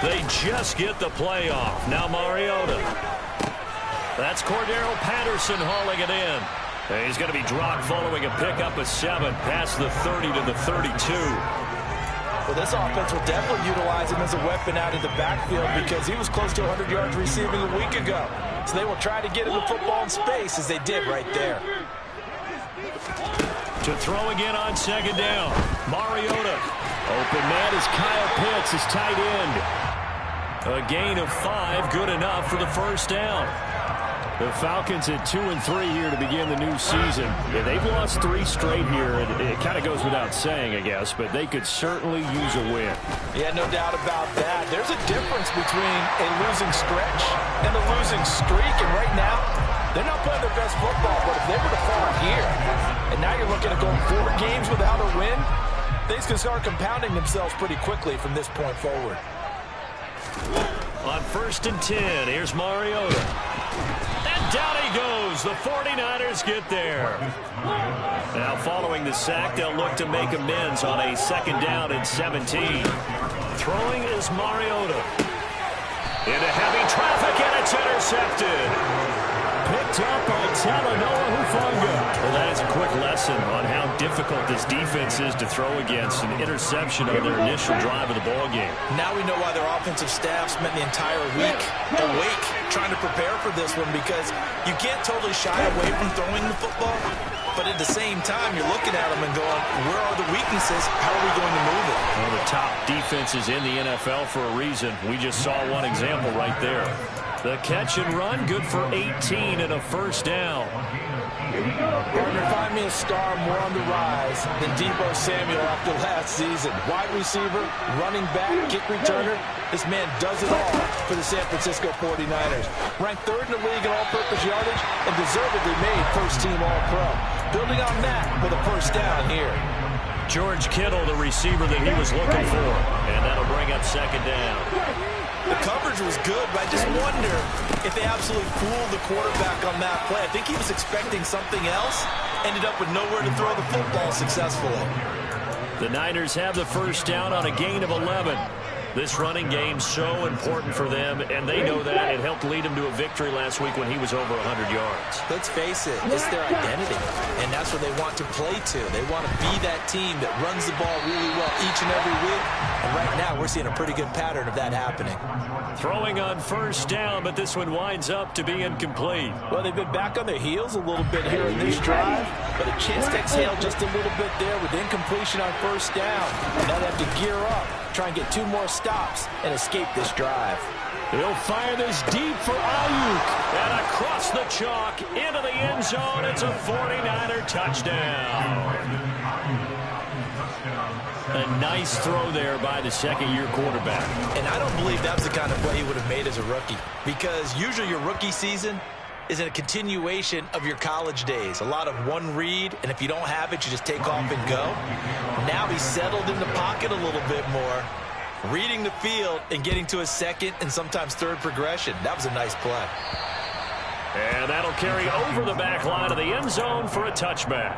They just get the play off. Now Mariota. That's Cordero Patterson hauling it in. And he's going to be dropped following a pickup of 7 past the 30 to the 32. Well, this offense will definitely utilize him as a weapon out in the backfield because he was close to 100 yards receiving a week ago. So they will try to get him the football in space as they did right there. To throw again on second down. Mariota. Open man is Kyle Pitts, his tight end. A gain of 5, good enough for the first down. The Falcons at 2-3 here to begin the new season. Yeah, they've lost 3 straight here, and it kind of goes without saying, I guess, but they could certainly use a win. Yeah, no doubt about that. There's a difference between a losing stretch and a losing streak, and right now, they're not playing their best football, but if they were to fall here, and now you're looking at going 4 games without a win, things can start compounding themselves pretty quickly from this point forward. On 1st and 10, here's Mariota. And down he goes. The 49ers get there. Now following the sack, they'll look to make amends on a 2nd down and 17. Throwing is Mariota. Into heavy traffic, and it's intercepted. Picked up by Talanoa Hufanga. Well, that is a quick lesson on how difficult this defense is to throw against. An interception on their initial drive of the ballgame. Now we know why their offensive staff spent the entire week awake trying to prepare for this one, because you can't totally shy away from throwing the football, but at the same time, you're looking at them and going, where are the weaknesses? How are we going to move it? Well, the top defenses in the NFL for a reason. We just saw one example right there. The catch and run, good for 18 and a first down. Partner, find me a star more on the rise than Deebo Samuel after last season. Wide receiver, running back, kick returner. This man does it all for the San Francisco 49ers. Ranked 3rd in the league in all-purpose yardage and deservedly made first-team All-Pro. Building on that with a first down here. George Kittle, the receiver that he was looking for. And that'll bring up 2nd down. The coverage was good, but I just wonder if they absolutely fooled the quarterback on that play. I think he was expecting something else, ended up with nowhere to throw the football successfully. The Niners have the first down on a gain of 11. This running game so important for them, and they know that. It helped lead them to a victory last week when he was over 100 yards. Let's face it, it's their identity, and that's what they want to play to. They want to be that team that runs the ball really well each and every week, and right now we're seeing a pretty good pattern of that happening. Throwing on first down, but this one winds up to be incomplete. Well, they've been back on their heels a little bit here in this drive, but a chance to exhale just a little bit there with incompletion on first down. Now they have to gear up, try and get 2 more stops and escape this drive. He'll fire this deep for Ayuk. And across the chalk into the end zone. It's a 49er touchdown. A nice throw there by the 2nd-year quarterback. And I don't believe that was the kind of play he would have made as a rookie, because usually your rookie season is a continuation of your college days. A lot of one read, and if you don't have it, you just take off and go. Now he's settled in the pocket a little bit more, reading the field and getting to a 2nd and sometimes 3rd progression. That was a nice play. And that'll carry over the back line of the end zone for a touchback.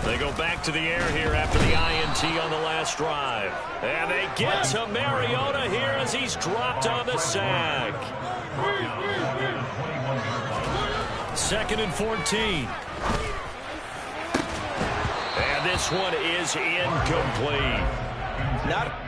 They go back to the air here after the INT on the last drive. And they get to Mariota here as he's dropped on the sack. 2nd and 14. And this one is incomplete. Not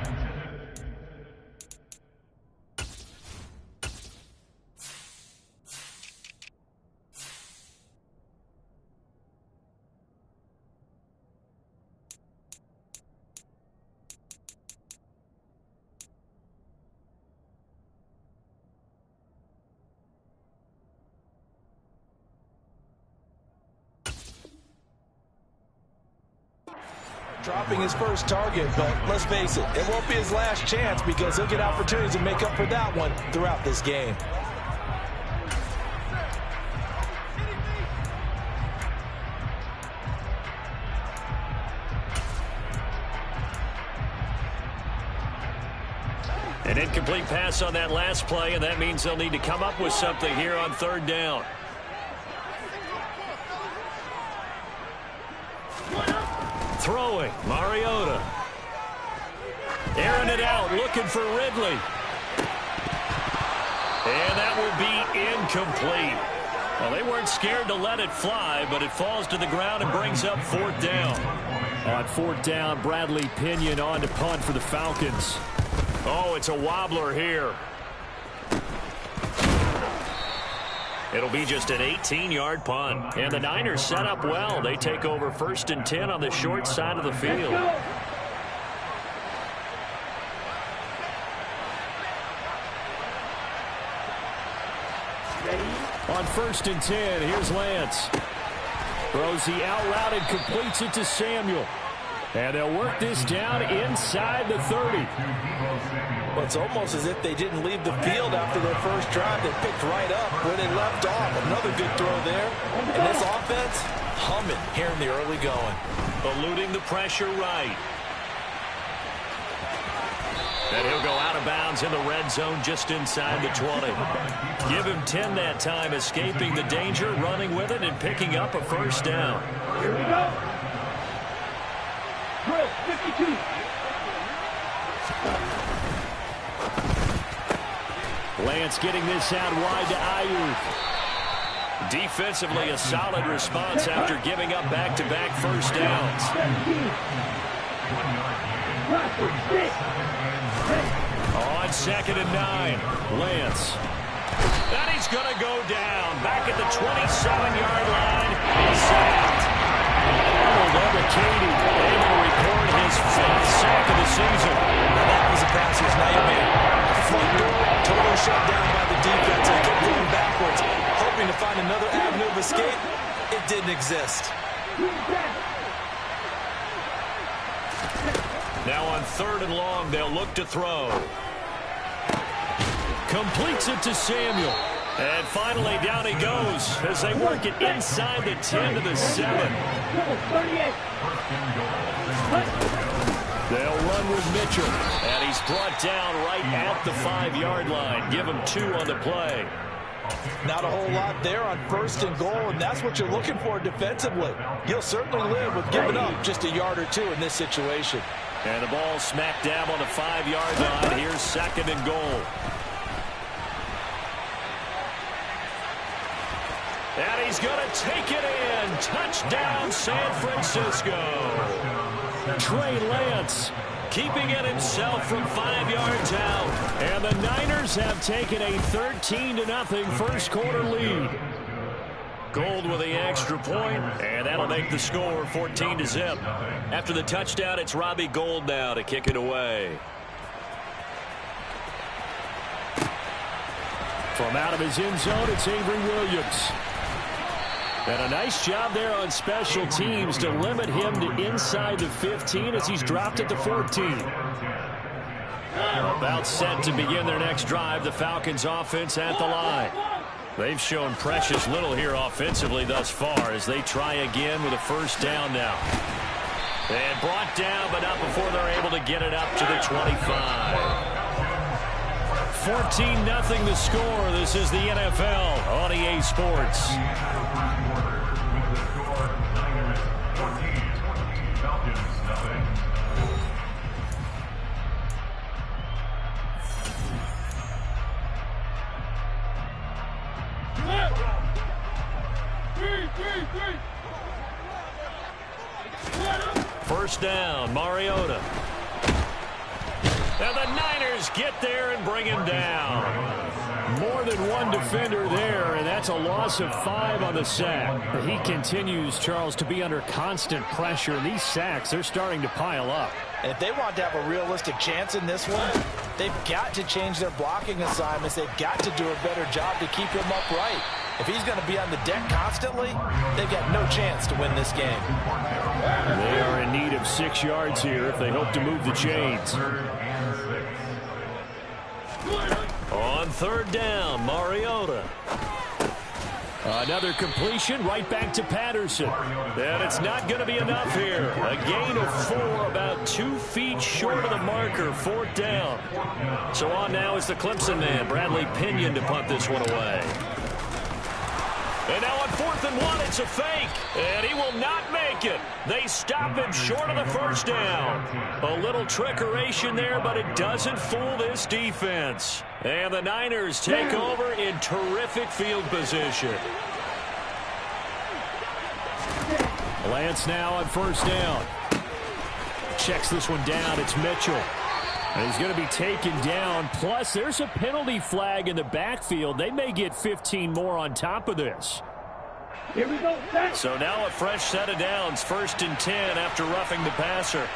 dropping his first target, but let's face it, it won't be his last chance, because he'll get opportunities to make up for that one throughout this game. An incomplete pass on that last play, and that means they'll need to come up with something here on 3rd down. throwing. Mariota. Airing it out, looking for Ridley. And that will be incomplete. Well, they weren't scared to let it fly, but it falls to the ground and brings up 4th down. On 4th down, Bradley Pinion on to punt for the Falcons. Oh, it's a wobbler here. It'll be just an 18-yard punt. And the Niners set up well. They take over 1st and 10 on the short side of the field. On 1st and 10, here's Lance. Throws the out route and completes it to Samuel. And they'll work this down inside the 30. Well, it's almost as if they didn't leave the field after their first drive. They picked right up where they left off. Another good throw there. And this offense, humming here in the early going. Eluding the pressure right. And he'll go out of bounds in the red zone just inside the 20. Give him 10 that time, escaping the danger, running with it, and picking up a 1st down. Here we go. Drill 52. Lance getting this out wide to Ayuk. Defensively, a solid response after giving up back-to-back 1st downs. On 2nd and 9, Lance. And he's going to go down. Back at the 27-yard line. He's sacked. Arnold Ebiketie able to record his 5th sack of the season. That was a passer's nightmare. Front door, total shutdown by the defense. They kept going backwards, hoping to find another avenue of escape. It didn't exist. Now on 3rd and long, they'll look to throw. Completes it to Samuel. And finally, down he goes as they work it inside the 10 to the 7. They'll run with Mitchell. And he's brought down right at the 5-yard line. Give him 2 on the play. Not a whole lot there on 1st and goal, and that's what you're looking for defensively. You'll certainly live with giving up just a yard or 2 in this situation. And the ball smack dab on the 5-yard line. Here's 2nd and goal. And he's going to take it in. Touchdown, San Francisco. Trey Lance keeping it himself from 5 yards out. And the Niners have taken a 13-0 first quarter lead. Gold with the extra point, and that'll make the score 14-0. After the touchdown, it's Robbie Gould now to kick it away. From out of his end zone, it's Avery Williams. And a nice job there on special teams to limit him to inside the 15 as he's dropped at the 14. About set to begin their next drive, the Falcons offense at the line. They've shown precious little here offensively thus far as they try again with a 1st down now. And brought down, but not before they're able to get it up to the 25. 14-0 the score. This is the NFL on EA Sports. First down, Mariota. And the Niners get there and bring him down. More than one defender there, and that's a loss of 5 on the sack. He continues, Charles, to be under constant pressure, and these sacks, they're starting to pile up. And if they want to have a realistic chance in this one, they've got to change their blocking assignments. They've got to do a better job to keep him upright. If he's going to be on the deck constantly, they've got no chance to win this game. They are in need of 6 yards here if they hope to move the chains. On 3rd down, Mariota. Another completion right back to Patterson. And it's not going to be enough here. A gain of 4, about 2 feet short of the marker, 4th down. So on now is the Clemson man, Bradley Pinion, to punt this one away. And now on 4th and 1, it's a fake. And he will not make it. They stop him short of the first down. A little trickeration there, but it doesn't fool this defense. And the Niners take over in terrific field position. Lance now on 1st down. Checks this one down. It's Mitchell. And he's going to be taken down. Plus, there's a penalty flag in the backfield. They may get 15 more on top of this. Here we go. So now a fresh set of downs. 1st and 10 after roughing the passer.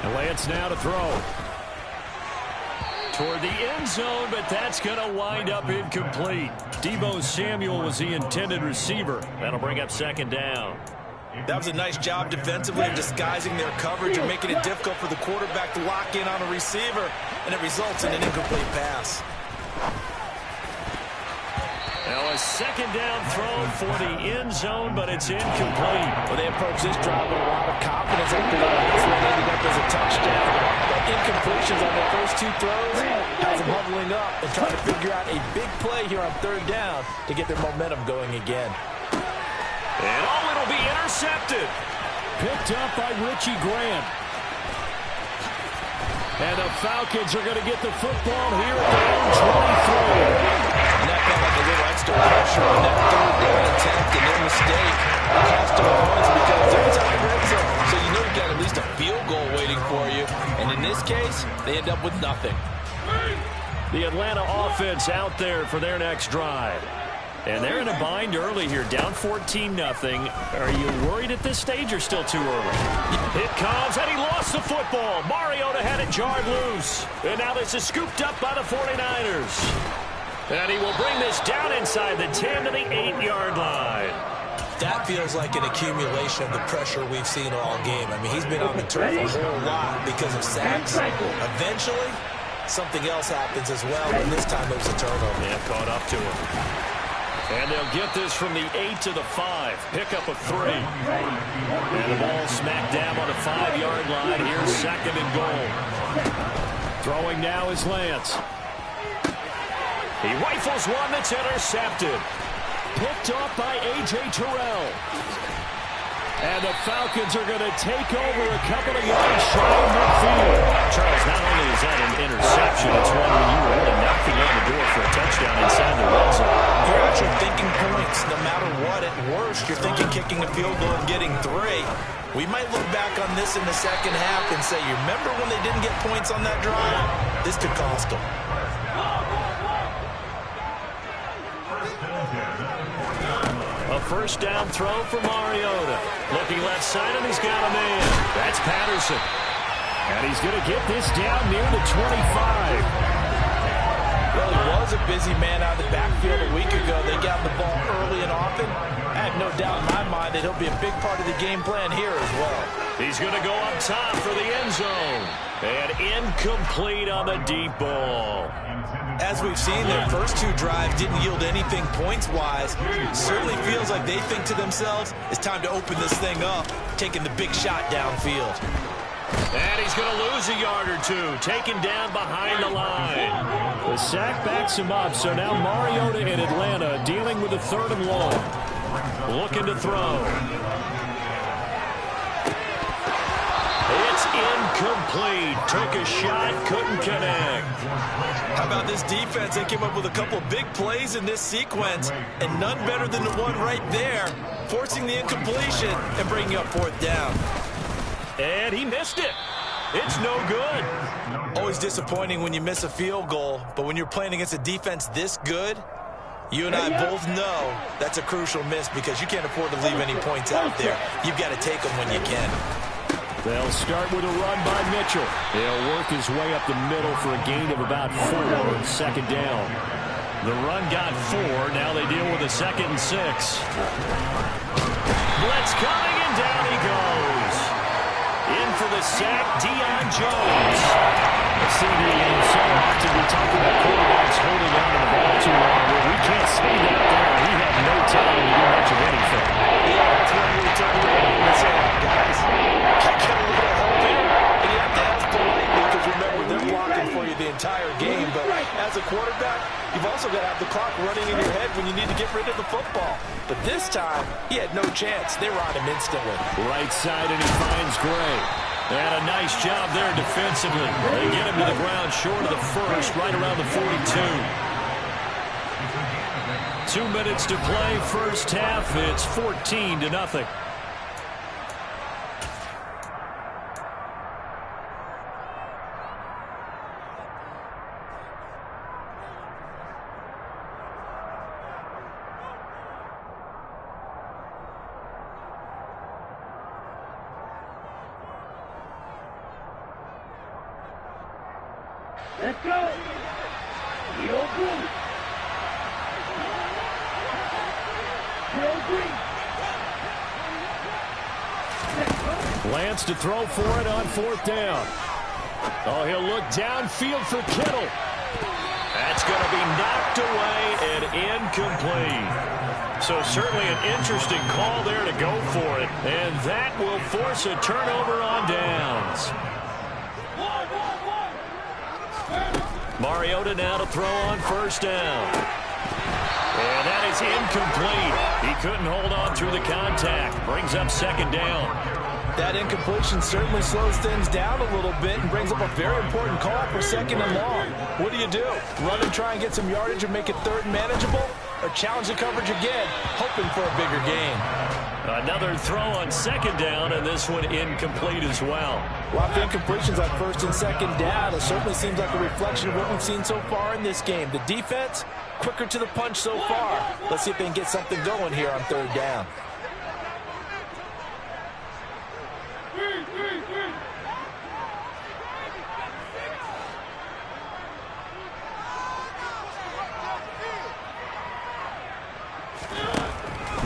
And Lance now to throw. Toward the end zone, but that's going to wind up incomplete. Deebo Samuel was the intended receiver. That'll bring up 2nd down. That was a nice job defensively of disguising their coverage and making it difficult for the quarterback to lock in on a receiver, and it results in an incomplete pass. Now a 2nd down throw for the end zone, but it's incomplete. Well, they approach this drive with a lot of confidence after the last one ended up as a touchdown. But incompletions on their first 2 throws has them huddling up and trying to figure out a big play here on 3rd down to get their momentum going again. And it'll be intercepted. Picked up by Richie Grant. And the Falcons are going to get the football here at their own 23. And that felt like a little extra pressure on that 3rd down attempt, and their mistake cost them points because they're inside the red zone. So you know you've got at least a field goal waiting for you. And in this case, they end up with nothing. The Atlanta offense out there for their next drive. And they're in a bind early here, down 14-0. Are you worried at this stage or still too early? It comes, and he lost the football. Mariota had it jarred loose. And now this is scooped up by the 49ers. And he will bring this down inside the 10 to the 8-yard line. That feels like an accumulation of the pressure we've seen all game. I mean, he's been on the turf a whole lot because of sacks. Eventually, something else happens as well, and this time it was a turnover. Yeah, caught up to him. And they'll get this from the 8 to the 5. Pick up a 3. And the ball smack dab on the 5-yard line. Here's 2nd and goal. Throwing now is Lance. He rifles one that's intercepted. Picked off by A.J. Terrell. And the Falcons are going to take over a couple of yards shy of midfield. Charles, not only is that an interception, it's one where you were really knocking on the door for a touchdown inside the red zone. You're actually thinking points. No matter what, at worst, you're thinking kicking a field goal and getting 3. We might look back on this in the second half and say, you remember when they didn't get points on that drive? This could cost them. A 1st down throw for Mariota. Looking left side, and he's got a man. That's Patterson. And he's going to get this down near the 25. Well, he was a busy man out of the backfield a week ago. They got the ball early and often. I have no doubt in my mind that he'll be a big part of the game plan here as well. He's going to go up top for the end zone. And incomplete on the deep ball. As we've seen, their first 2 drives didn't yield anything points-wise. Certainly feels like they think to themselves, it's time to open this thing up, taking the big shot downfield. And he's going to lose a yard or 2, taken down behind the line. The sack backs him up, so now Mariota in Atlanta dealing with a 3rd and long. Looking to throw. It's incomplete. Took a shot, couldn't connect. How about this defense? They came up with a couple big plays in this sequence, and none better than the one right there, forcing the incompletion and bringing up 4th down. And he missed it. It's no good. Always disappointing when you miss a field goal, but when you're playing against a defense this good, you and I both know that's a crucial miss because you can't afford to leave any points out there. You've got to take them when you can. They'll start with a run by Mitchell. He'll work his way up the middle for a gain of about 4, 2nd down. The run got 4. Now they deal with a 2nd and 6. Blitz coming, and down he goes. In for the sack, Deion Jones. So often we talk about quarterbacks holding on to the ball too long. Well, we can't say that there. He had no time to do much of anything. Yeah, that's when we turn around and say, guys, get a little help here. And you have to ask politely because remember, they're blocking for you the entire game, but as a quarterback, you've also got to have the clock running in your head when you need to get rid of the football. But this time, he had no chance. They were on him instantly. Right side, and he finds Gray. And a nice job there defensively. They get him to the ground short of the first, right around the 42. 2 minutes to play, first half. It's 14-0. Let's go. Yo, green. Yo, green. Lance to throw for it on fourth down. Oh, he'll look downfield for Kittle. That's going to be knocked away and incomplete. So certainly an interesting call there to go for it. And that will force a turnover on downs. Mariota now to throw on first down. And that is incomplete. He couldn't hold on through the contact. Brings up second down. That incompletion certainly slows things down a little bit and brings up a very important call for second and long. What do? Run and try and get some yardage and make it third and manageable? Or challenge the coverage again, hoping for a bigger gain? Another throw on second down, and this one incomplete as well. A lot of incompletions on first and second down. It certainly seems like a reflection of what we've seen so far in this game. The defense, quicker to the punch so far. Let's see if they can get something going here on third down.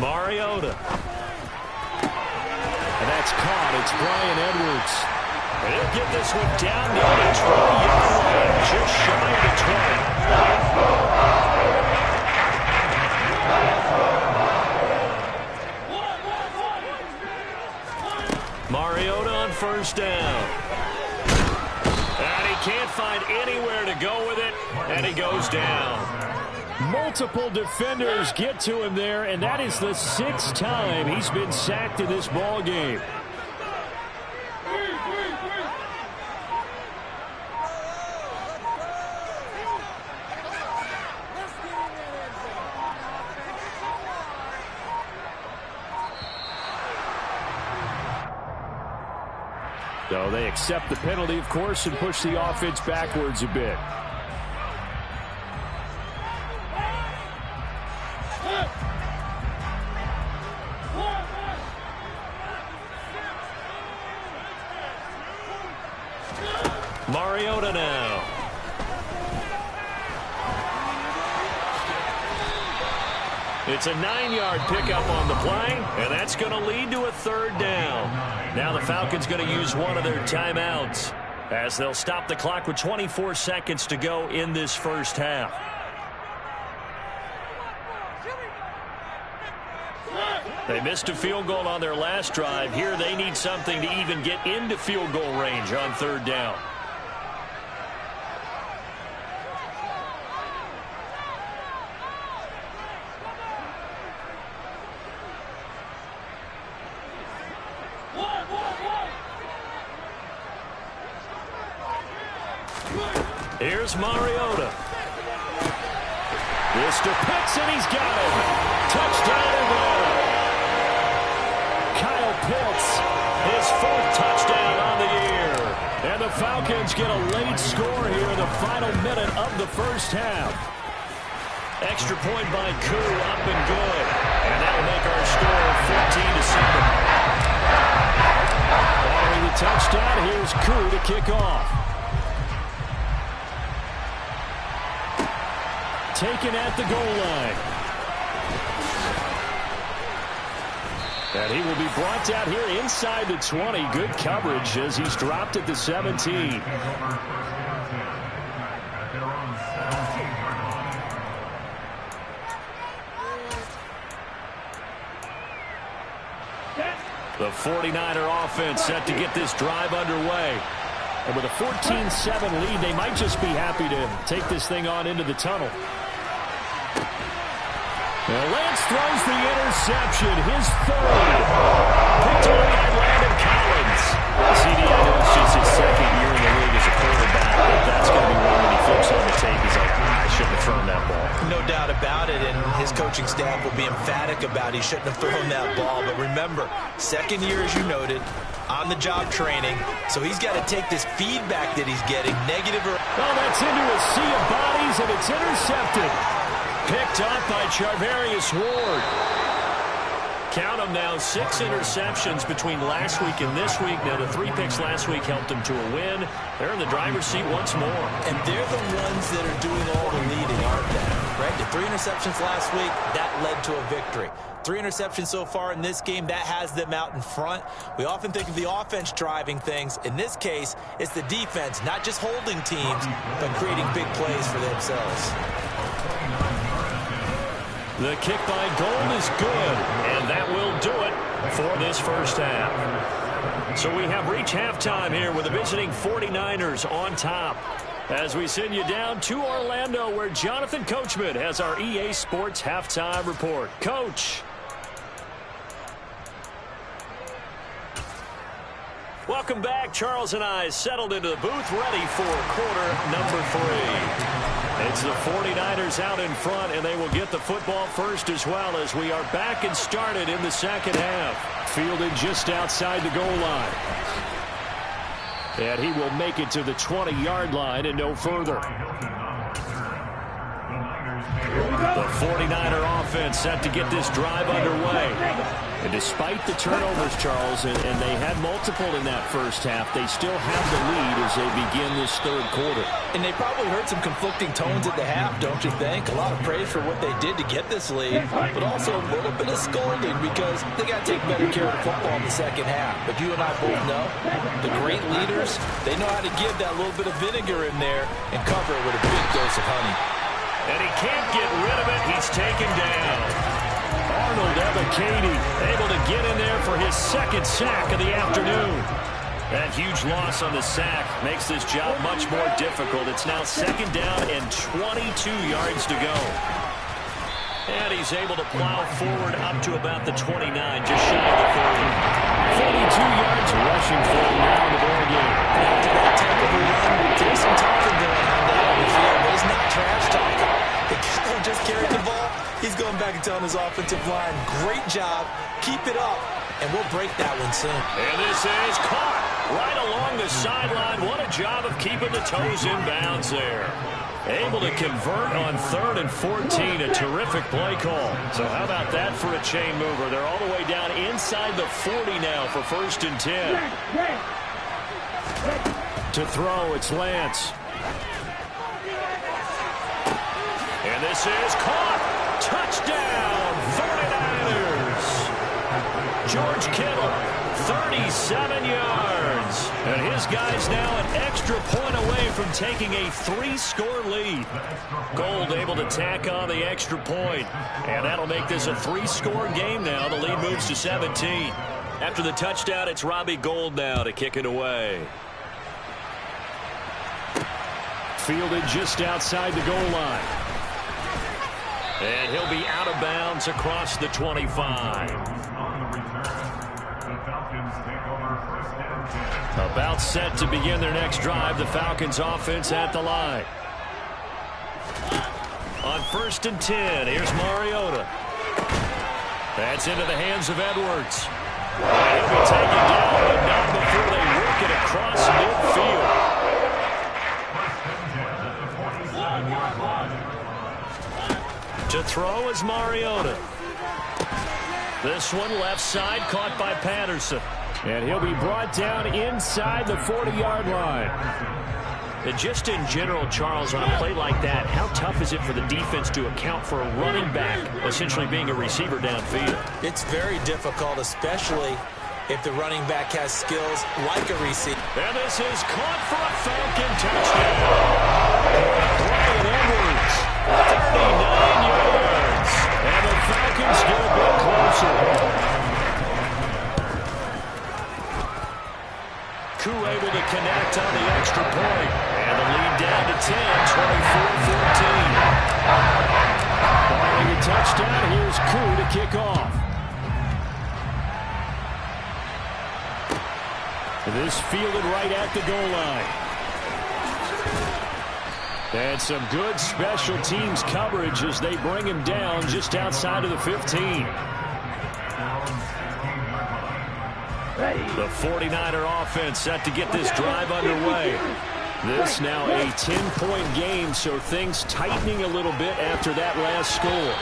Mariota. And that's caught. It's Bryan Edwards. And he'll get this one down near the 20-yard line, just shy of the 20. Mariota on first down. And he can't find anywhere to go with it, and he goes down. Multiple defenders get to him there, and that is the 6th time he's been sacked in this ball game. So they accept the penalty, of course, and push the offense backwards a bit. Mariota now. It's a 9-yard pickup on the play, and that's going to lead to a third down. Now the Falcons going to use one of their timeouts as they'll stop the clock with 24 seconds to go in this first half. They missed a field goal on their last drive. Here they need something to even get into field goal range on third down. Here's Mariota. This to Pitts, and he's got it. Touchdown Atlanta. Kyle Pitts, his 4th touchdown on the year. And the Falcons get a late score here in the final minute of the first half. Extra point by Koo, up and good. And that'll make our score 14-7. Following the touchdown, here's Koo to kick off. Taken at the goal line. And he will be brought down here inside the 20. Good coverage as he's dropped at the 17. The 49er offense set to get this drive underway. And with a 14-7 lead, they might just be happy to take this thing on into the tunnel. Well, Lance throws the interception, his third. Picked away by Landon Collins. CD, I know it's just his second year in the league as a quarterback, but that's going to be one when he flips on the tape. He's like, I shouldn't have thrown that ball. No doubt about it, and his coaching staff will be emphatic about he shouldn't have thrown that ball. But remember, second year, as you noted, on-the-job training, so he's got to take this feedback that he's getting, negative or... Oh, that's into a sea of bodies, and it's intercepted. Picked up by Charvarius Ward. Count them now, 6 interceptions between last week and this week. Now, the 3 picks last week helped them to a win. They're in the driver's seat once more. And they're the ones that are doing all the leading, aren't they? Right? The 3 interceptions last week, that led to a victory. 3 interceptions so far in this game, that has them out in front. We often think of the offense driving things. In this case, it's the defense, not just holding teams, but creating big plays for themselves. The kick by Gold is good, and that will do it for this first half. So we have reached halftime here with the visiting 49ers on top. As we send you down to Orlando, where Jonathan Coachman has our EA Sports halftime report. Coach. Welcome back. Charles and I settled into the booth, ready for quarter number 3. It's the 49ers out in front, and they will get the football first as well as we are back and started in the second half. Fielded just outside the goal line. And he will make it to the 20-yard line and no further. The 49er offense set to get this drive underway. And despite the turnovers, Charles, and they had multiple in that first half, they still have the lead as they begin this third quarter. And they probably heard some conflicting tones at the half, don't you think? A lot of praise for what they did to get this lead, but also a little bit of scolding because they got to take better care of the football in the second half. But you and I both know the great leaders, they know how to give that little bit of vinegar in there and cover it with a big dose of honey. And he can't get rid of it. He's taken down. Arnold Ebiketie able to get in there for his second sack of the afternoon. That huge loss on the sack makes this job much more difficult. It's now second down and 22 yards to go. And he's able to plow forward up to about the 29, just shy of the 40. 42 yards rushing for him now in the ball game. After that type of a run, there's some talking going on down the field, but it's not trash talking. The guy who just carried the ball, he's going back and telling his offensive line, great job, keep it up, and we'll break that one soon. And this is caught right along the sideline. What a job of keeping the toes in bounds there. Able to convert on 3rd and 14, a terrific play call. So how about that for a chain mover? They're all the way down inside the 40 now for 1st and 10. To throw, it's Lance. And this is caught. Touchdown, 49ers. George Kittle, 37 yards. And his guy's now an extra point away from taking a 3-score lead. Gold able to tack on the extra point. And that'll make this a 3-score game now. The lead moves to 17. After the touchdown, it's Robbie Gould now to kick it away. Fielded just outside the goal line. And he'll be out of bounds across the 25. About set to begin their next drive. The Falcons offense at the line. On 1st and 10, here's Mariota. That's into the hands of Edwards. And he'll be taken down, but not before they work it across midfield. To throw is Mariota. This one left side caught by Patterson. And he'll be brought down inside the 40-yard line. And just in general, Charles, on a play like that, how tough is it for the defense to account for a running back essentially being a receiver downfield? It's very difficult, especially if the running back has skills like a receiver. And this is caught for a Falcon touchdown. Bryan Edwards, 39 yards. And the Falcons get a bit closer. Koo able to connect on the kick off. This fielded right at the goal line. And some good special teams coverage as they bring him down just outside of the 15. The 49er offense set to get this drive underway. This now a 10-point game, so things tightening a little bit after that last score.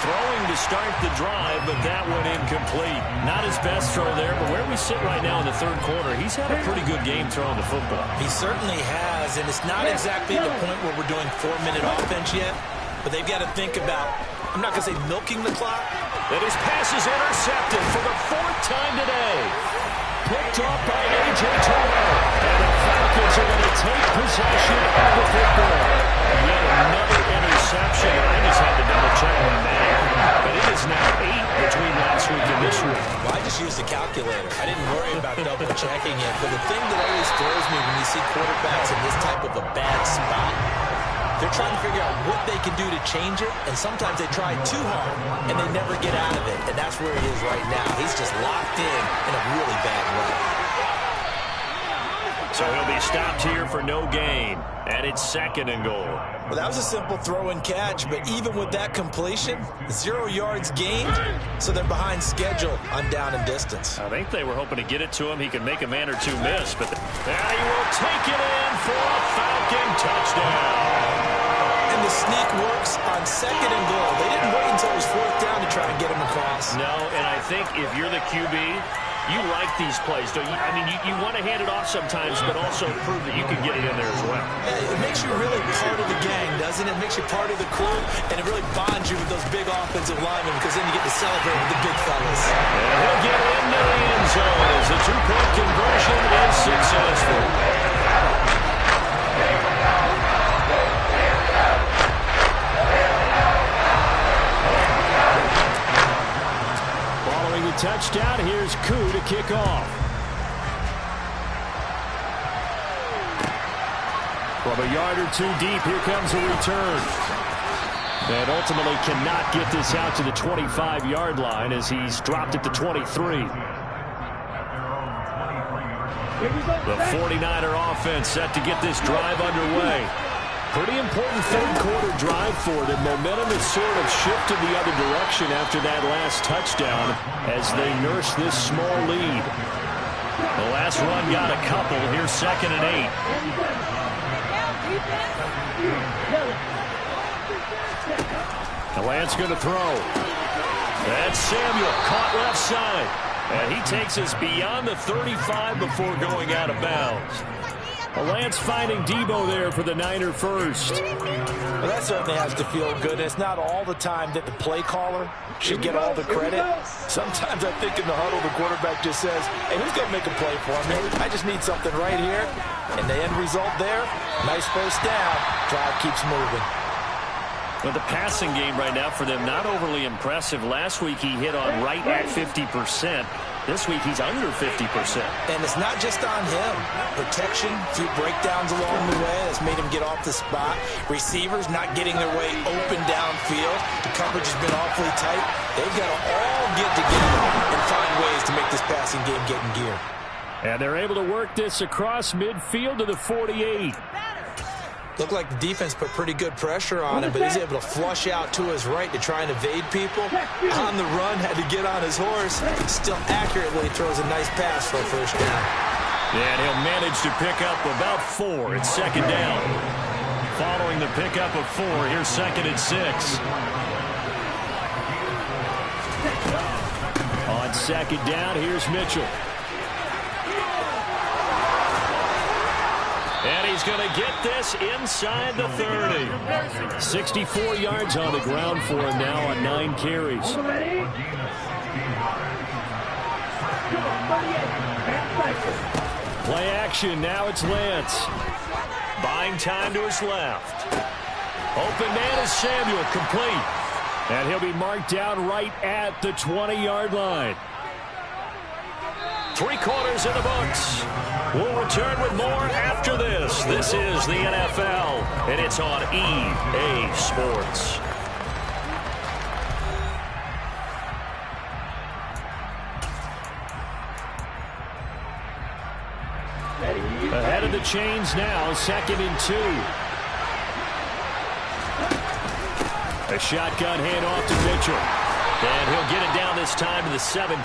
Throwing to start the drive, but that one incomplete. Not his best throw there, but where we sit right now in the third quarter, he's had a pretty good game throwing the football. He certainly has, and it's not exactly the point where we're doing 4-minute offense yet, but they've got to think about, I'm not going to say milking the clock. And his pass is intercepted for the 4th time today. Picked off by A.J. Terrell. And the Falcons are going to take possession of the football. Yet another interception. I just had to double-check on that. But it is now 8 between last week and this week. Well, I just used the calculator. I didn't worry about double-checking it. But the thing that always throws me when you see quarterbacks in this type of a bad spot, they're trying to figure out what they can do to change it, and sometimes they try too hard, and they never get out of it, and that's where he is right now. He's just locked in a really bad way. So he'll be stopped here for no gain, and it's 2nd and goal. Well, that was a simple throw and catch, but even with that completion, 0 yards gained, so they're behind schedule on down and distance. I think they were hoping to get it to him. He could make a man or two miss, but now he will take it in for a Falcon touchdown. And the sneak works on 2nd and goal. They didn't wait until it was 4th down to try and get him across. No, and I think if you're the QB, you like these plays, don't you? I mean, you want to hand it off sometimes, but also prove that you can get it in there as well. It makes you really part of the gang, doesn't it? It makes you part of the crew, and it really bonds you with those big offensive linemen because then you get to celebrate with the big fellas. And he'll get into the end zone as the 2-point conversion is successful. Touchdown. Here's Koo to kick off. From a yard or 2 deep, here comes a return. And ultimately cannot get this out to the 25-yard line as he's dropped at the 23. The 49er offense set to get this drive underway. Pretty important third-quarter drive for them. Momentum has sort of shifted the other direction after that last touchdown as they nurse this small lead. The last run got a couple. Here's 2nd and 8. The Lance going to throw. That's Samuel, caught left side. And he takes us beyond the 35 before going out of bounds. Lance finding Debo there for the Niner first. Well, that certainly has to feel good. It's not all the time that the play caller should get all the credit. Sometimes I think in the huddle, the quarterback just says, hey, who's going to make a play for me? I just need something right here. And the end result there, nice first down. Drive keeps moving. But the passing game right now for them, not overly impressive. Last week he hit on right at 50%. This week he's under 50%. And it's not just on him. Protection, a few breakdowns along the way that's made him get off the spot. Receivers not getting their way open downfield. The coverage has been awfully tight. They've got to all get together and find ways to make this passing game get in gear. And they're able to work this across midfield to the 48. Looked like the defense put pretty good pressure on him, but he's able to flush out to his right to try and evade people. On the run, had to get on his horse. Still accurately throws a nice pass for a first down. And he'll manage to pick up about 4. It's 2nd down. Following the pickup of 4, here's 2nd and 6. On 2nd down, here's Mitchell. And he's going to get this inside the 30. 64 yards on the ground for him now on 9 carries. Play action. Now it's Lance. Buying time to his left. Open man is Samuel. Complete. And he'll be marked down right at the 20-yard line. 3 quarters in the books. We'll return with more after this. This is the NFL, and it's on EA Sports. chains now, 2nd and 2. A shotgun handoff to Mitchell. And he'll get it down this time to the 17.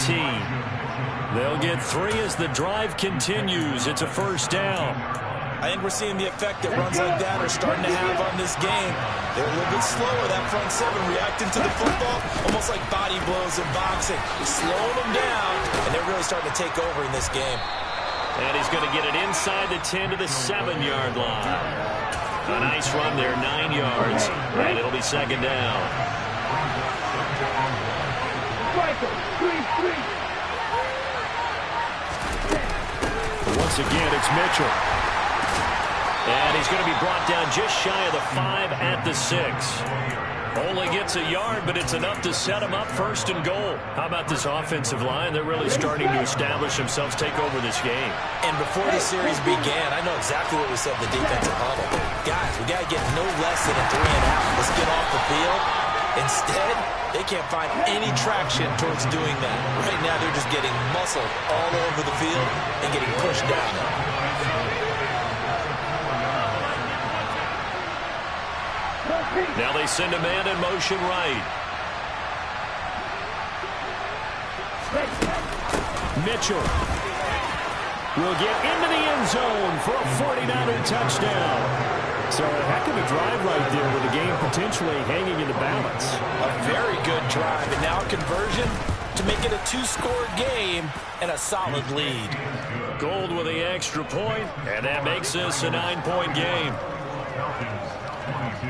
They'll get 3 as the drive continues. It's a first down. I think we're seeing the effect that runs like that are starting to have on this game. They're a little bit slower, that front 7, reacting to the football, almost like body blows in boxing. Slowing them down, and they're really starting to take over in this game. And he's going to get it inside the 10 to the 7-yard line. A nice run there, 9 yards, and it'll be 2nd down. Once again, it's Mitchell. And he's going to be brought down just shy of the 5 at the 6. Only gets a yard, but it's enough to set him up 1st and goal. How about this offensive line? They're really starting to establish themselves, take over this game. And before the series began, I know exactly what we said in the defensive huddle. Guys, we got to get no less than a 3 and out. Let's get off the field. Instead, they can't find any traction towards doing that. Right now, they're just getting muscled all over the field and getting pushed down. Now they send a man in motion right. Mitchell will get into the end zone for a 49er touchdown. So a heck of a drive right there with the game potentially hanging in the balance. A very good drive, and now a conversion to make it a 2-score game and a solid lead. Gold with the extra point, and that makes this a 9-point game.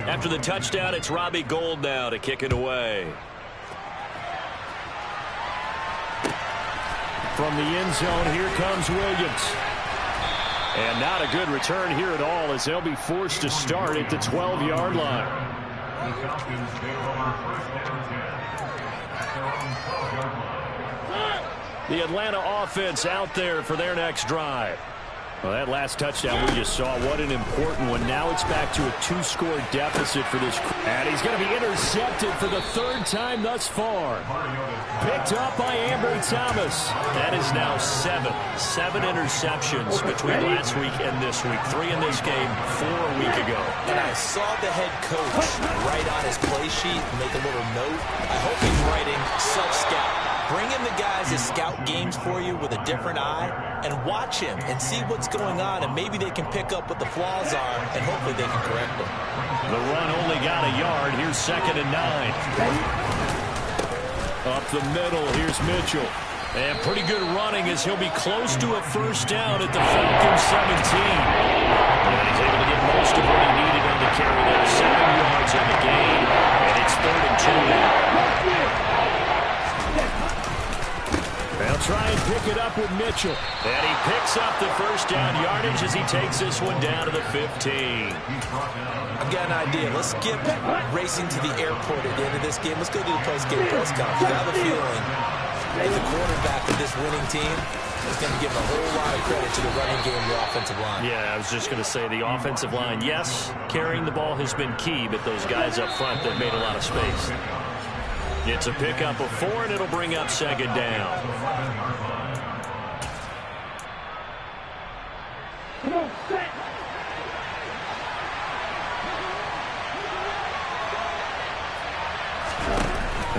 After the touchdown, it's Robbie Gould now to kick it away. From the end zone, here comes Williams. And not a good return here at all as they'll be forced to start at the 12-yard line. The Atlanta offense out there for their next drive. Well, that last touchdown we just saw, what an important one. Now it's back to a 2-score deficit for this. And he's going to be intercepted for the 3rd time thus far. Picked up by Ambry Thomas. That is now 7 interceptions between last week and this week. 3 in this game, 4 a week ago. And I saw the head coach write on his play sheet and make a little note. I hope he's writing self-scout. Bring in the guys that scout games for you with a different eye and watch him and see what's going on, and maybe they can pick up what the flaws are, and hopefully they can correct them. The run only got a yard. Here's 2nd and 9. Up the middle, here's Mitchell. And pretty good running as he'll be close to a first down at the Falcons 17. And he's able to get most of what he needed on the carry there. 7 yards on the gain, and it's 3rd and 2 now. They'll try and pick it up with Mitchell. And he picks up the first down yardage as he takes this one down to the 15. I've got an idea. Let's skip racing to the airport at the end of this game. Let's go to the post-game press conference. I have a feeling as the quarterback of this winning team is going to give a whole lot of credit to the running game and the offensive line. Yeah, I was just going to say the offensive line, yes, carrying the ball has been key, but those guys up front, they've made a lot of space. It's a pickup of 4, and it'll bring up 2nd down.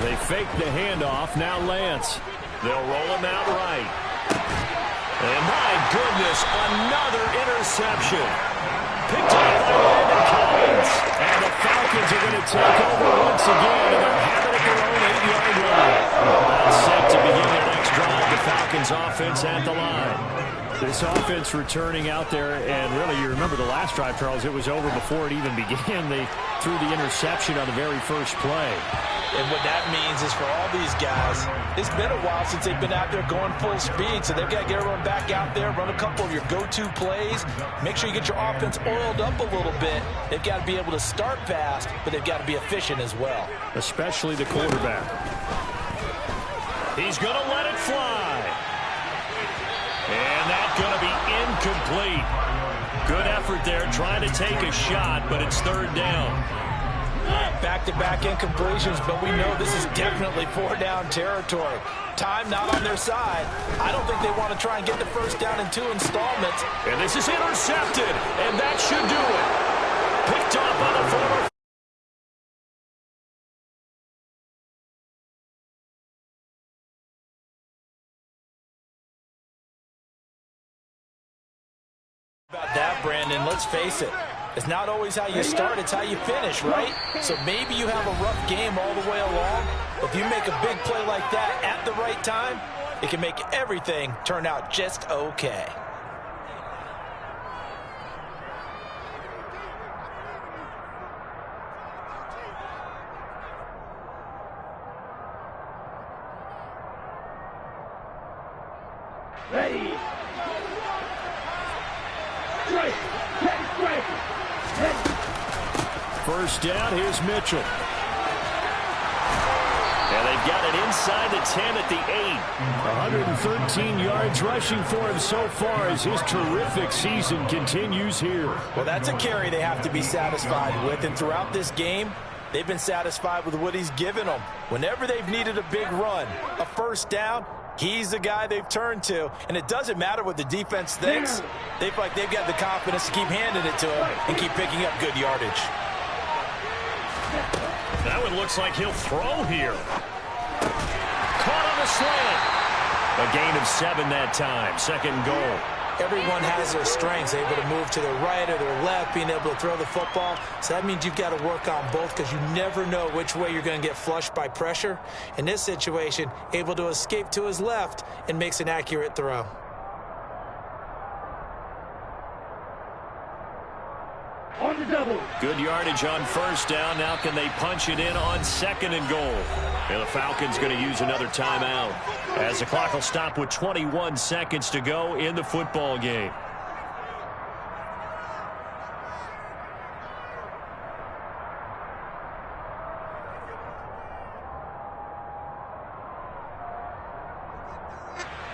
They fake the handoff. Now Lance. They'll roll him out right. And my goodness, another interception. Picked up by Landon Collins. And the Falcons are going to take over once again, and they'll have it at their own 8-yard line. That's set to begin their next drive. The Falcons offense at the line. This offense returning out there, and really, you remember the last drive, Charles, it was over before it even began. They threw the interception on the very first play. And what that means is for all these guys, it's been a while since they've been out there going full speed, so they've got to get everyone back out there, run a couple of your go-to plays, make sure you get your offense oiled up a little bit. They've got to be able to start fast, but they've got to be efficient as well. Especially the quarterback. He's going to let it fly. And that's going to be incomplete. Good effort there, trying to take a shot, but it's 3rd down. Back-to-back incompletions, but we know this is definitely four-down territory. Time not on their side. I don't think they want to try and get the first down in 2 installments. And this is intercepted, and that should do it. Picked off by the former. About that, Brandon, let's face it. It's not always how you start, it's how you finish, right? So maybe you have a rough game all the way along. If you make a big play like that at the right time, it can make everything turn out just okay. Ready. Strike. Head strike. Head. First down, here's Mitchell. And they've got it inside the 10 at the 8. 113 yards rushing for him so far as his terrific season continues here. Well, that's a carry they have to be satisfied with, and throughout this game, they've been satisfied with what he's given them. Whenever they've needed a big run, a first down, he's the guy they've turned to, and it doesn't matter what the defense thinks. They feel like they've got the confidence to keep handing it to him and keep picking up good yardage. That one looks like he'll throw here. Caught on the slant. A gain of 7 that time. Second goal. Everyone has their strengths, able to move to their right or their left, being able to throw the football. So that means you've got to work on both because you never know which way you're going to get flushed by pressure. In this situation, able to escape to his left and makes an accurate throw. On the double. Good yardage on first down. Now can they punch it in on second and goal? And the Falcons going to use another timeout as the clock will stop with 21 seconds to go in the football game.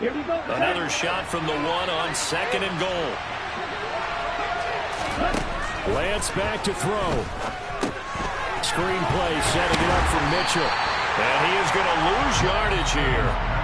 Here we go. Another shot from the 1 on second and goal. Lance back to throw. Screen play setting it up for Mitchell. And he is going to lose yardage here.